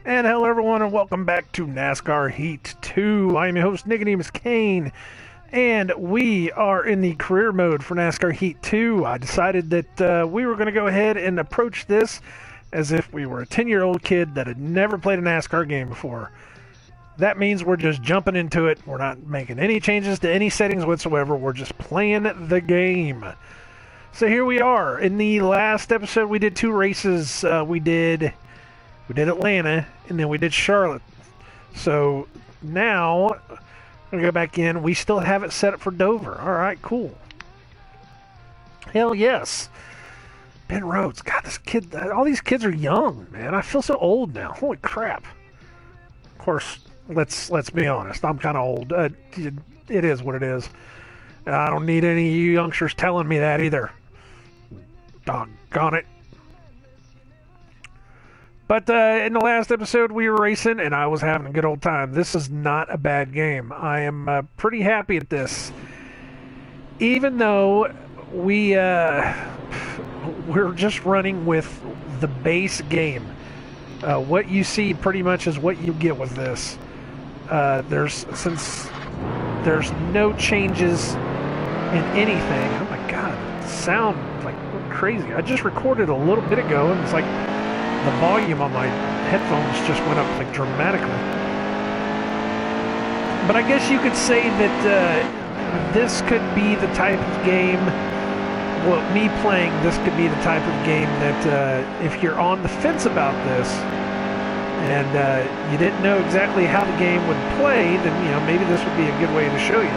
And hello everyone and welcome back to NASCAR Heat 2. I am your host nicodemoscain, and we are in the career mode for NASCAR Heat 2. I decided that we were going to go ahead and approach this as if we were a 10-year-old kid that had never played a NASCAR game before. That means we're just jumping into it. We're not making any changes to any settings whatsoever. We're just playing the game. So here we are. In the last episode we did two races. We did Atlanta, and then we did Charlotte. So now, I'm going to go back in. We still have it set up for Dover. All right, cool. Hell yes. Ben Rhodes. God, this kid, all these kids are young, man. I feel so old now. Holy crap. Of course, let's be honest. I'm kind of old. It is what it is. I don't need any of you youngsters telling me that either. Doggone it. But in the last episode, we were racing, and I was having a good old time. This is not a bad game. I am pretty happy at this. Even though we're just running with the base game. What you see pretty much is what you get with this. Since there's no changes in anything. Oh my god, sound like crazy. I just recorded a little bit ago, and it's like the volume on my headphones just went up like dramatically. But I guess you could say that this could be the type of game, well, me playing this could be the type of game that if you're on the fence about this and you didn't know exactly how the game would play, then maybe this would be a good way to show you.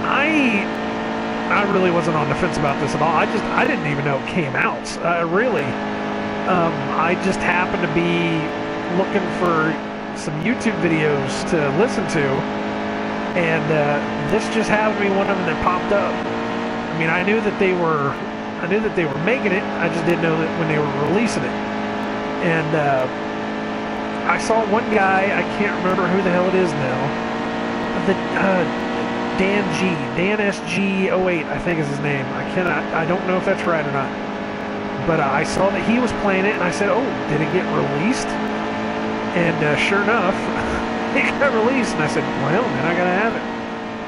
I really wasn't on the fence about this at all. I didn't even know it came out. Really. I just happened to be looking for some YouTube videos to listen to, and this just happened to be one of them that popped up. I mean, I knew that they were making it. I just didn't know that when they were releasing it. And I saw one guy. I can't remember who the hell it is now. Dan SG08, I think is his name. I don't know if that's right or not. But I saw that he was playing it, and I said, oh, did it get released? And sure enough, it got released. And I said, well, then I got to have it.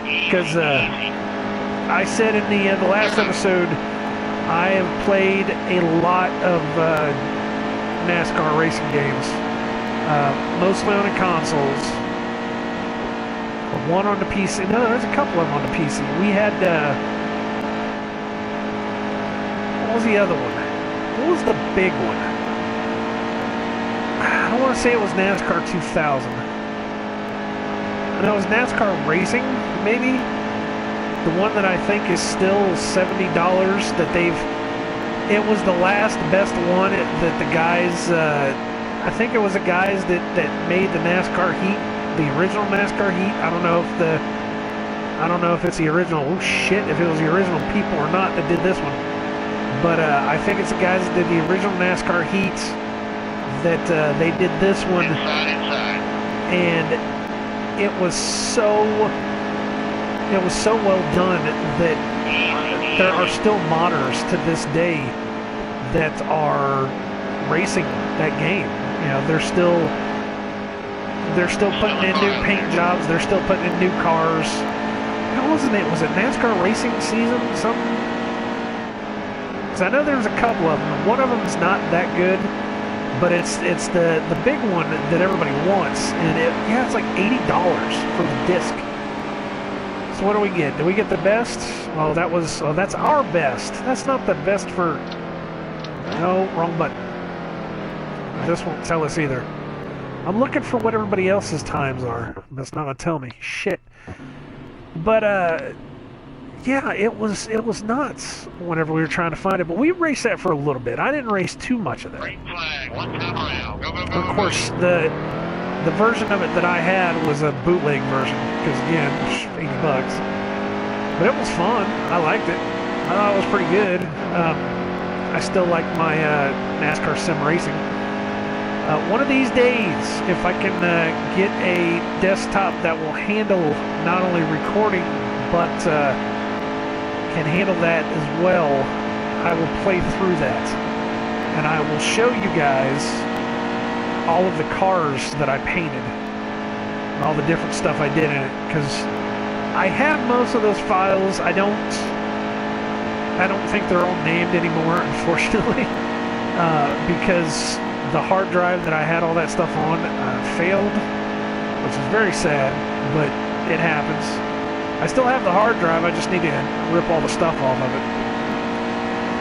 Because I said in the last episode, I have played a lot of NASCAR racing games. Mostly on the consoles. One on the PC. No, there's a couple of them on the PC. We had, what was the other one? What was the big one? I don't want to say it was NASCAR 2000. No, it was NASCAR Racing, maybe? The one that I think is still $70 that it was the last best one that the guys, I think it was the guys that made the NASCAR Heat, the original NASCAR Heat. I don't know if it's the original, oh shit, if it was the original people or not that did this one. But I think it's the guys that did the original NASCAR Heat that they did this one. And it was so well done that there are still modders to this day that are racing that game. They're still putting in new paint jobs. They're still putting in new cars. How wasn't it? Was it NASCAR Racing Season? Something? I know there's a couple of them. One of them is not that good, but it's the big one that everybody wants, and it's like $80 for the disc. So what do we get? Do we get the best? Well, that's our best. That's not the best for. No, wrong button. This won't tell us either. I'm looking for what everybody else's times are. That's not gonna tell me. Shit. But yeah, it was nuts whenever we were trying to find it. But we raced that for a little bit. I didn't race too much of that. Green flag, one time around. Go, go, go. Of course, the version of it that I had was a bootleg version, because again, $80. But it was fun. I liked it. I thought it was pretty good. I still like my NASCAR sim racing. One of these days, if I can get a desktop that will handle not only recording, but can handle that as well, I will play through that. And I will show you guys all of the cars that I painted, and all the different stuff I did in it, because I have most of those files. I don't think they're all named anymore, unfortunately, because the hard drive that I had all that stuff on failed, which is very sad, but it happens. I still have the hard drive, I just need to rip all the stuff off of it.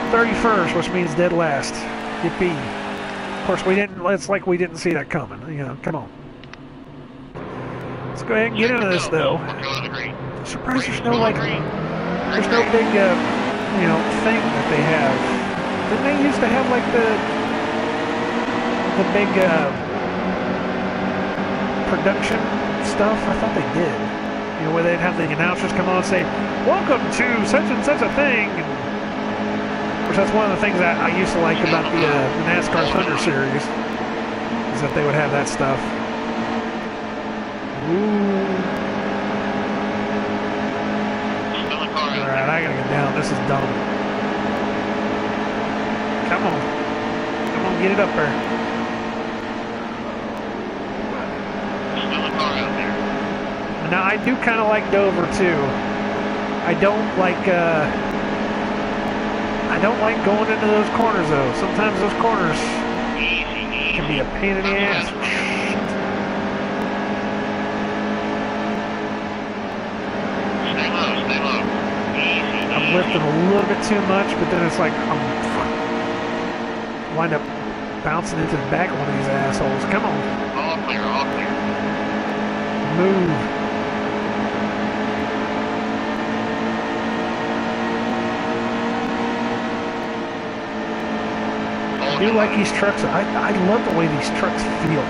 31st, which means dead last. Yippee. Of course, it's like we didn't see that coming. You know, come on. Let's go ahead and get into this, though. I'm surprised there's no, like, there's no big, you know, thing that they have. Didn't they used to have, like, the big, production stuff? I thought they did. You know, where they'd have the announcers come on and say, "Welcome to such and such a thing." Which that's one of the things that I used to like about the NASCAR Thunder series, is that they would have that stuff. Ooh. Alright, I gotta get down. This is dumb. Come on. Come on, get it up there. Now, I do kind of like Dover, too. I don't like going into those corners, though. Sometimes those corners can be a pain in the ass. Stay low. Easy. I'm lifting a little bit too much, but then it's like I'm wind up bouncing into the back of one of these assholes. Come on. All clear. Move. I do like these trucks. I love the way these trucks feel,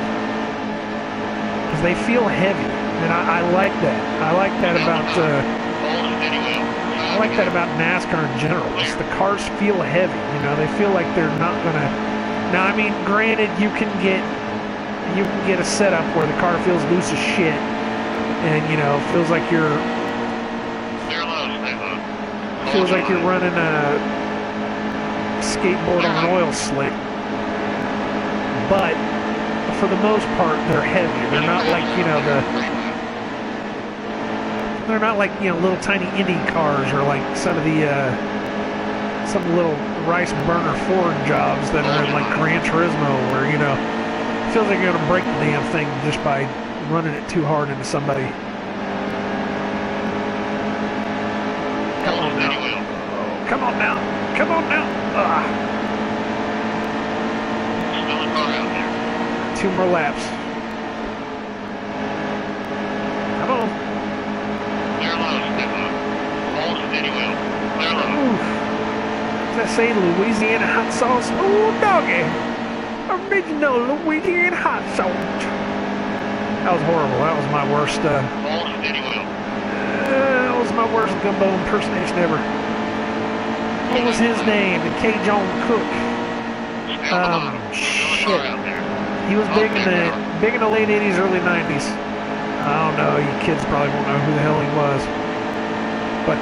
because they feel heavy, and I like that. I like that about NASCAR in general. The cars feel heavy. You know, they feel like they're not gonna. Now, I mean, granted, you can get a setup where the car feels loose as shit, and you know, feels like you're running a skateboard on an oil slick. But for the most part, they're heavy. They're not like, you know, they're not like, you know, little tiny Indy cars, or like some of the some little rice burner Ford jobs that are in like Gran Turismo, where, you know, it feels like you're gonna break the damn thing just by running it too hard into somebody. Come on now. Come on now. Come on now. Ugh. Two more laps. Come on. Clear low. Hold steady wheel. Clear low. Does that say Louisiana hot sauce? Ooh, doggy. Original Louisiana hot sauce. That was horrible. That was my worst, Hold steady wheel. that was my worst Gumbo impersonation ever. What was his name? The K. John Cook. Shit. He was big in the late 80s, early 90s. I don't know, you kids probably won't know who the hell he was. But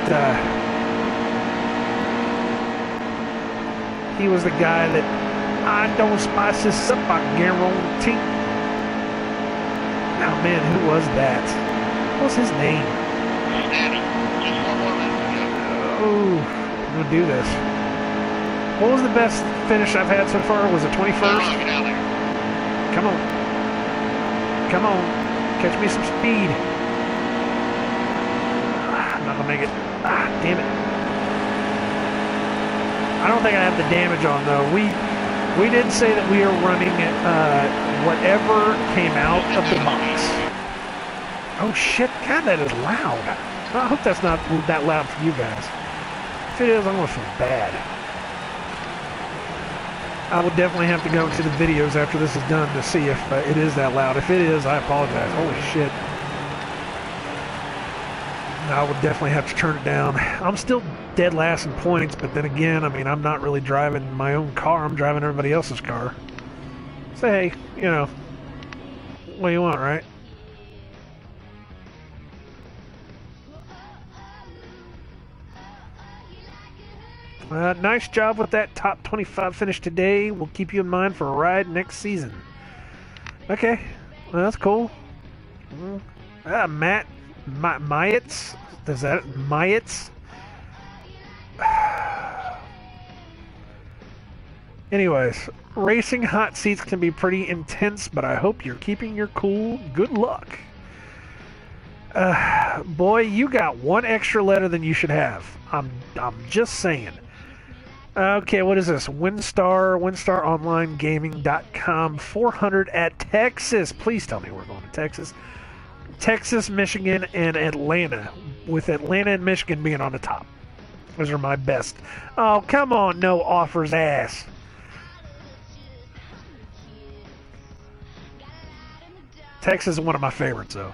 he was the guy that I don't spice this up, I guarantee. Oh man, who was that? What was his name? Steady. Just one more lap. Oh, I'm gonna do this. What was the best finish I've had so far? Was it 21st? Get out there. Come on. Come on. Catch me some speed. I'm not gonna make it. Damn it. I don't think I have the damage on, though. We did say that we are running whatever came out of the box. Oh shit, God, that is loud. I hope that's not that loud for you guys. If it is, I'm gonna feel bad. I will definitely have to go into the videos after this is done to see if it is that loud. If it is, I apologize. Holy shit. I would definitely have to turn it down. I'm still dead last in points, but then again, I mean, I'm not really driving my own car. I'm driving everybody else's car. So, hey, you know, what do you want, right? Nice job with that top 25 finish today. We'll keep you in mind for a ride next season. Okay, well, that's cool. Myets? Is that Myets? Anyways, racing hot seats can be pretty intense, but I hope you're keeping your cool. Good luck. Boy, you got one extra letter than you should have. I'm just saying. Okay, what is this? WinStarOnlineGaming.com 400 at Texas. Please tell me we're going to Texas. Texas, Michigan, and Atlanta, with Atlanta and Michigan being on the top. Those are my best. Oh, come on, no offers, ass. Texas is one of my favorites, though.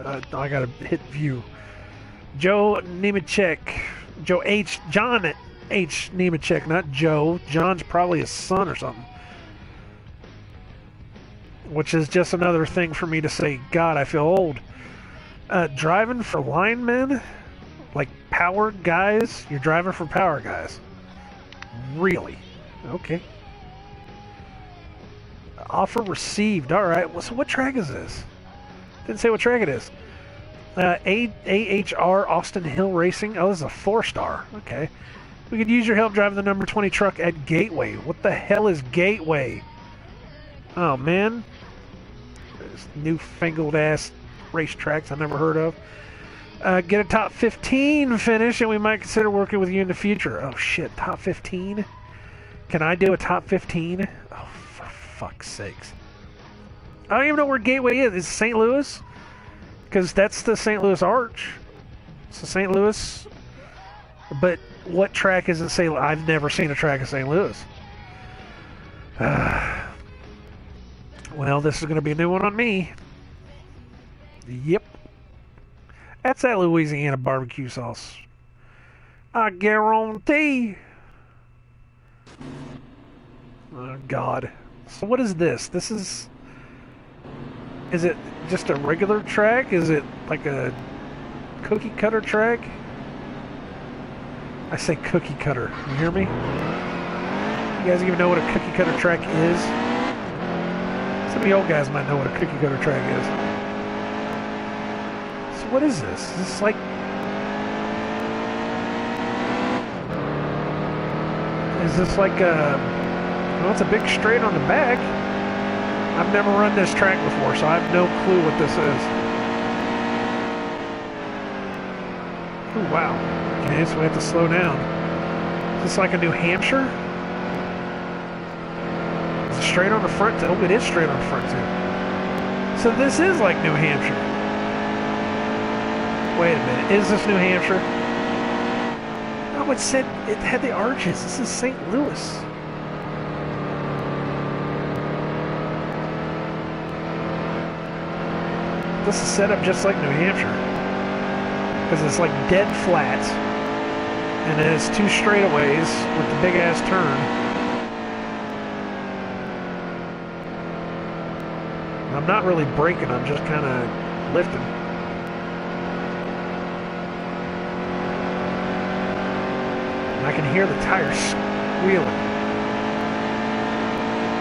I gotta hit view. Joe Nemechek. John H. Nemechek, not Joe. John's probably his son or something. Which is just another thing for me to say, God, I feel old. Driving for linemen? Like power guys? You're driving for power guys. Really? Okay. Offer received. Alright, well, so what track is this? Didn't say what track it is. AHR Austin Hill Racing. Oh, this is a 4-star. Okay. We could use your help driving the number 20 truck at Gateway. What the hell is Gateway? Oh, man. This newfangled ass racetracks I never heard of. Get a top 15 finish, and we might consider working with you in the future. Oh, shit. Top 15? Can I do a top 15? Oh, for fuck's sakes. I don't even know where Gateway is. Is it St. Louis? Because that's the St. Louis Arch. It's the St. Louis. But what track is in St. Louis? I've never seen a track in St. Louis. Well, this is going to be a new one on me. Yep. That's that Louisiana barbecue sauce. I guarantee. Oh, God. So what is this? This is... Is it just a regular track? Is it like a cookie cutter track? I say cookie cutter. You hear me? You guys even know what a cookie cutter track is? Some of the old guys might know what a cookie cutter track is. So what is this? Is this like... Is this like a... Well, it's a big straight on the back. I've never run this track before, so I have no clue what this is. Oh, wow. Okay, so we have to slow down. Is this like a New Hampshire? Is it straight on the front? Oh, it is straight on the front, too. So this is like New Hampshire. Wait a minute. Is this New Hampshire? No, it said it had the arches. This is St. Louis. This is set up just like New Hampshire. Because it's like dead flat. And it has two straightaways with the big ass turn. I'm not really braking, I'm just kind of lifting. And I can hear the tires squealing.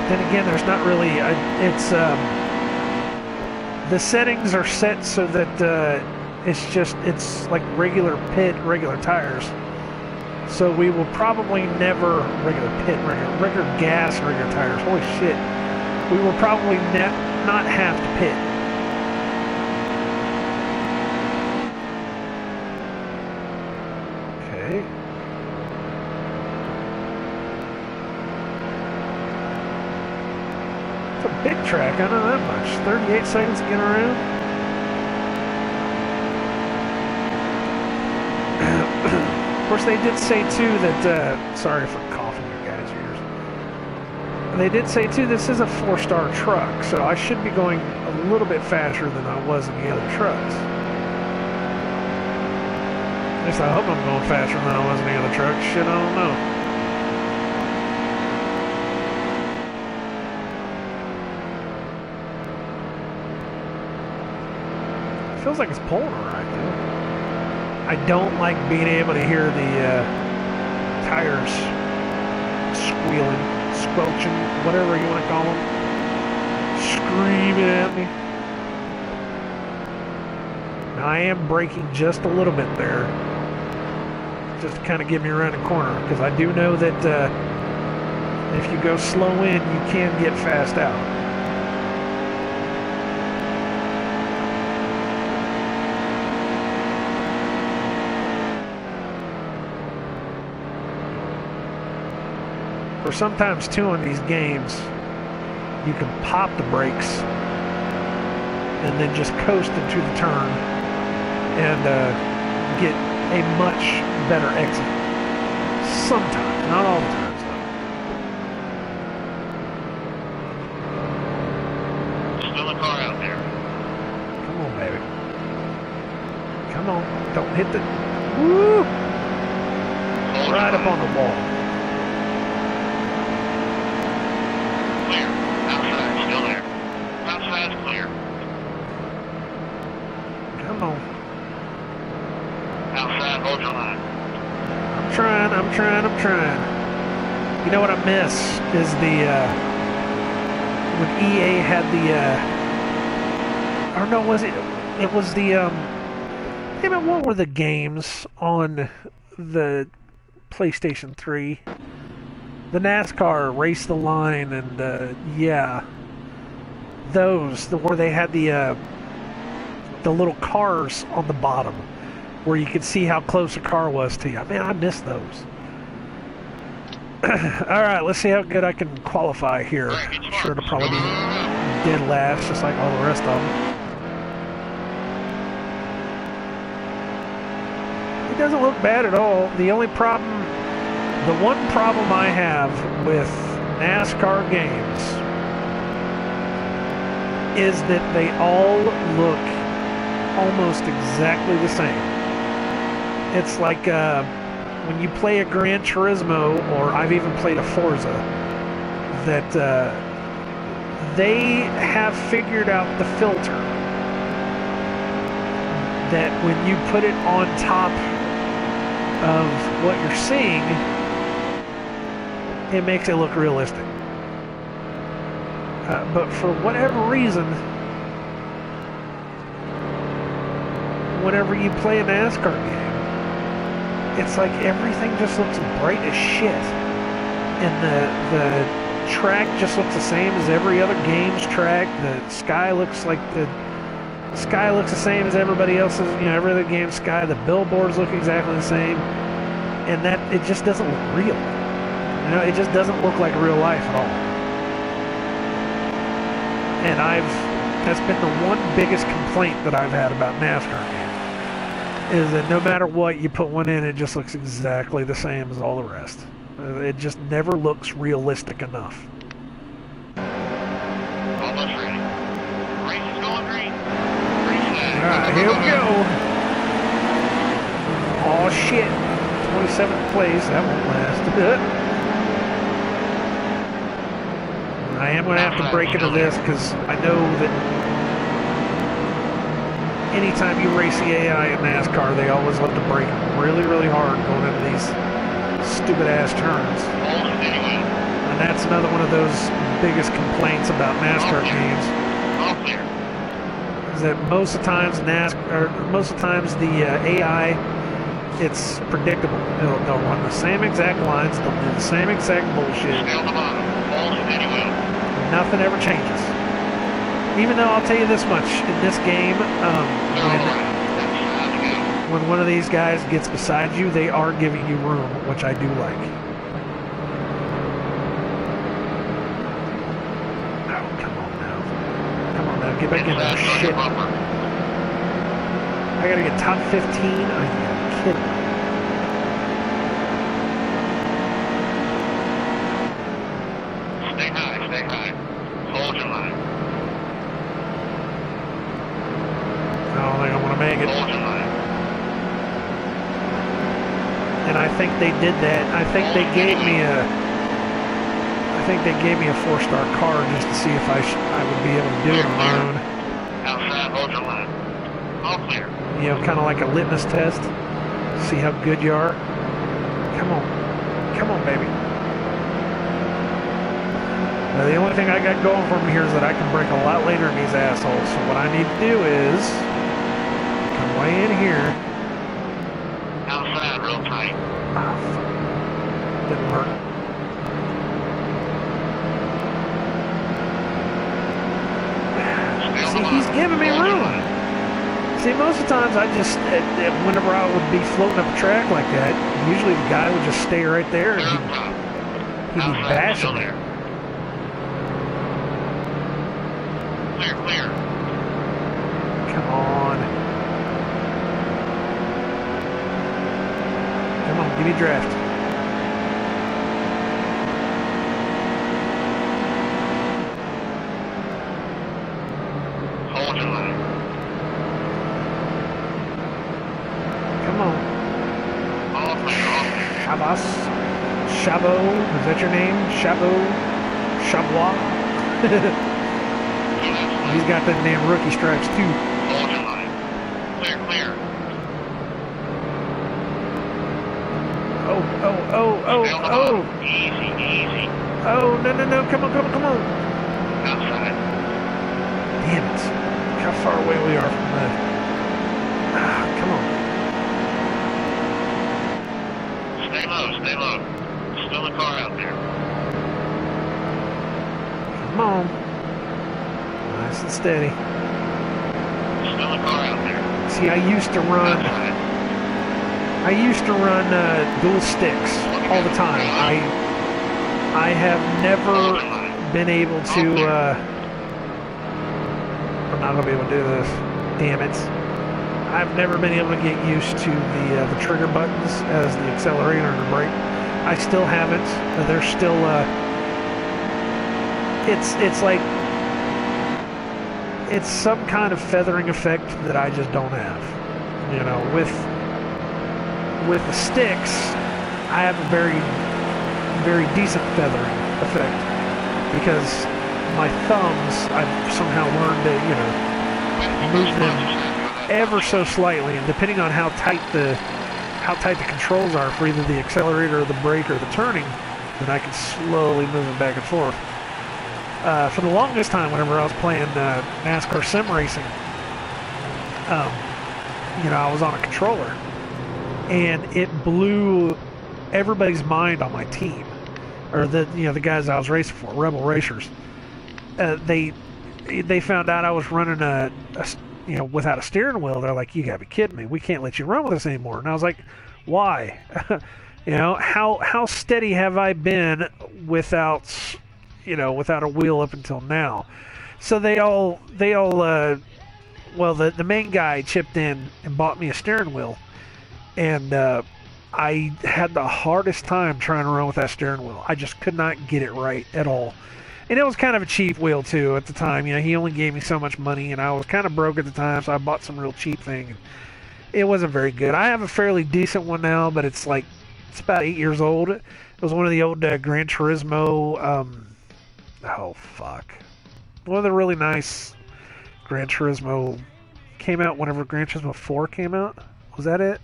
Then again, there's not really... the settings are set so that it's like regular tires. So we will probably never regular gas, regular tires. Holy shit. We will probably not have to pit. Okay. It's a big track, I know that much. 38 seconds to get around. Of course, they did say too that, sorry for coughing in your guys' ears. They did say too this is a 4-star truck, so I should be going a little bit faster than I was in the other trucks. At least I hope I'm going faster than I was in the other trucks. Shit, I don't know. Feels like it's pulling alright though. I don't like being able to hear the tires squealing, squelching, whatever you want to call them, screaming at me. Now, I am braking just a little bit there, just to kind of get me around the corner, because I do know that if you go slow in, you can get fast out. Or sometimes too in these games, you can pop the brakes and then just coast into the turn and get a much better exit. Sometimes, not all the times though. Still a car out there. Come on, baby. Come on. Don't hit the... Woo! Right up on the wall. Clear. Outside, still there. Outside's clear. Come on. Outside, hold your line. I'm trying. You know what I miss is the, when EA had the, or no, was it? It was the, damn it, what were the games on the PlayStation 3? The NASCAR Race the Line and, yeah. Those, where they had the little cars on the bottom, where you could see how close a car was to you. Man, I miss those. Alright, let's see how good I can qualify here. I'm sure it'll probably be dead last, just like all the rest of them. It doesn't look bad at all. The one problem I have with NASCAR games is that they all look almost exactly the same. It's like when you play a Gran Turismo, or I've even played a Forza, that they have figured out the filter that when you put it on top of what you're seeing, it makes it look realistic. But for whatever reason, whenever you play a NASCAR game, it's like everything just looks bright as shit. And the track just looks the same as every other game's track. The sky looks the same as everybody else's, every other game's sky. The billboards look exactly the same. And that, it just doesn't look real. It just doesn't look like real life at all. And that's been the one biggest complaint that I've had about NASCAR games, is that no matter what you put one in, it just looks exactly the same as all the rest. It just never looks realistic enough. Almost ready. Race is going green. Alright, here we go. Oh shit. 27th place, that won't last. I am going to have to break into this, because I know that anytime you race the AI in NASCAR, they always love to brake really, really hard going into these stupid-ass turns. And that's another one of those biggest complaints about NASCAR games. Is that most of the times the AI, it's predictable. They'll run the same exact lines, they'll do the same exact bullshit. Nothing ever changes. Even though I'll tell you this much, in this game, when one of these guys gets beside you, they are giving you room, which I do like. Oh, come on now. Come on now, get back in there. Shit. I gotta get top 15? Are you kidding me? Stay high. Hold your line. I don't think I'm gonna make it. Hold your line. And I think they did that. I think they gave me a 4-star car just to see if I would be able to do it on my own. Outside, hold your line. All clear. Kind of like a litmus test. See how good you are. Come on, baby. The only thing I got going for me here is that I can brake a lot later than these assholes. So what I need to do is come way in here. Outside, real tight. Ah, fuck. Didn't work. See, he's giving me room. See, most of the times I just, whenever I would be floating up a track like that, usually the guy would just stay right there and he'd be bashing me. Clear, clear. Come on. Come on, give me a draft. Hold your line. Come on. All clear, all clear. Shabas. Shabo. Is that your name? Shabo. Chabois. He's got them damn rookie stripes too. Hold your line. Clear, clear. Oh, oh, oh, oh, oh. Easy, easy. Oh, no, no, no. Come on, come on, come on. Outside. Damn it. Look how far away we are from that. Ah, come on. Stay low, stay low. Still a car out there. Come on. Nice and steady. Still a car out there. See, I used to run dual sticks all the time. I have never been able to, I'm not going to be able to do this. Damn it. I've never been able to get used to the trigger buttons as the accelerator and the brake. I still haven't. They're still, it's like, it's some kind of feathering effect that I just don't have. You know, with the sticks, I have a very, very decent feathering effect because my thumbs, I've somehow learned to, you know, move them ever so slightly, and depending on how tight the controls are for either the accelerator or the brake or the turning, then I can slowly move them back and forth. For the longest time, whenever I was playing NASCAR sim racing, you know, I was on a controller, and it blew everybody's mind on my team, or the guys I was racing for, Rebel Racers. They found out I was running without a steering wheel. They're like, "You gotta be kidding me! We can't let you run with us anymore." And I was like, "Why? You know, how steady have I been without a wheel up until now?" So the main guy chipped in and bought me a steering wheel, and I had the hardest time trying to run with that steering wheel. I just could not get it right at all. And it was kind of a cheap wheel too at the time. You know, he only gave me so much money, and I was kind of broke at the time, so I bought some real cheap thing. It wasn't very good. I have a fairly decent one now, but it's about 8 years old. It was one of the old Gran Turismo. Oh fuck! One of the really nice Gran Turismo came out whenever Gran Turismo 4 came out. Was that it?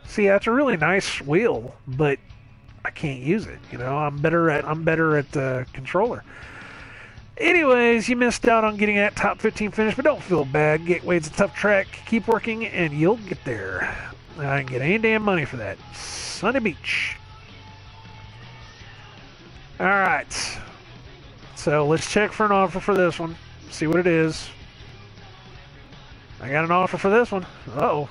See, that's a really nice wheel, but I can't use it. You know, I'm better at the controller. Anyways, you missed out on getting that top 15 finish, but don't feel bad. Gateway's a tough track. Keep working, and you'll get there. I can get any damn money for that. Sunny Beach. All right. So let's check for an offer for this one. See what it is. I got an offer for this one. Uh-oh.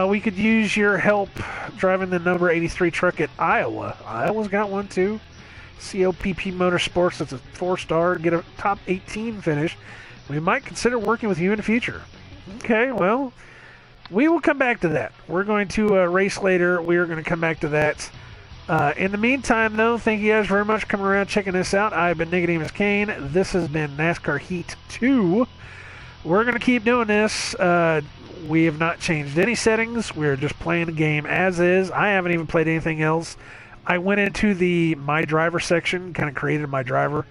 We could use your help driving the number 83 truck at Iowa. Iowa's got one too. COPP Motorsports, that's a 4-star, get a top 18 finish. We might consider working with you in the future. Okay, well, we will come back to that. We're going to race later. We are going to come back to that. In the meantime, though, thank you guys very much for coming around checking this out. I've been nicodemoscain. This has been NASCAR Heat 2. We're going to keep doing this. We have not changed any settings. We're just playing the game as is. I haven't even played anything else. I went into the My Driver section, kind of created my driver.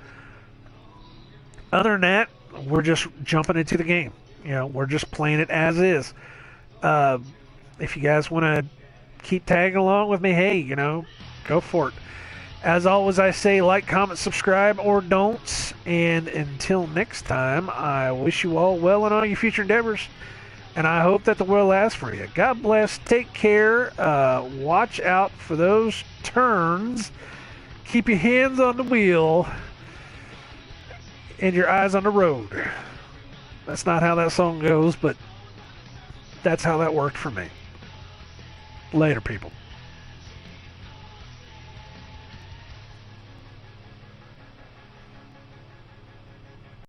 Other than that, we're just jumping into the game. You know, we're just playing it as is. If you guys want to keep tagging along with me, hey, you know, Go for it. As always, I say like, comment, subscribe, or don't. And until next time, I wish you all well in all your future endeavors. And I hope that the world lasts for you. God bless. Take care. Watch out for those turns. Keep your hands on the wheel and your eyes on the road. That's not how that song goes, but that's how that worked for me. Later, people.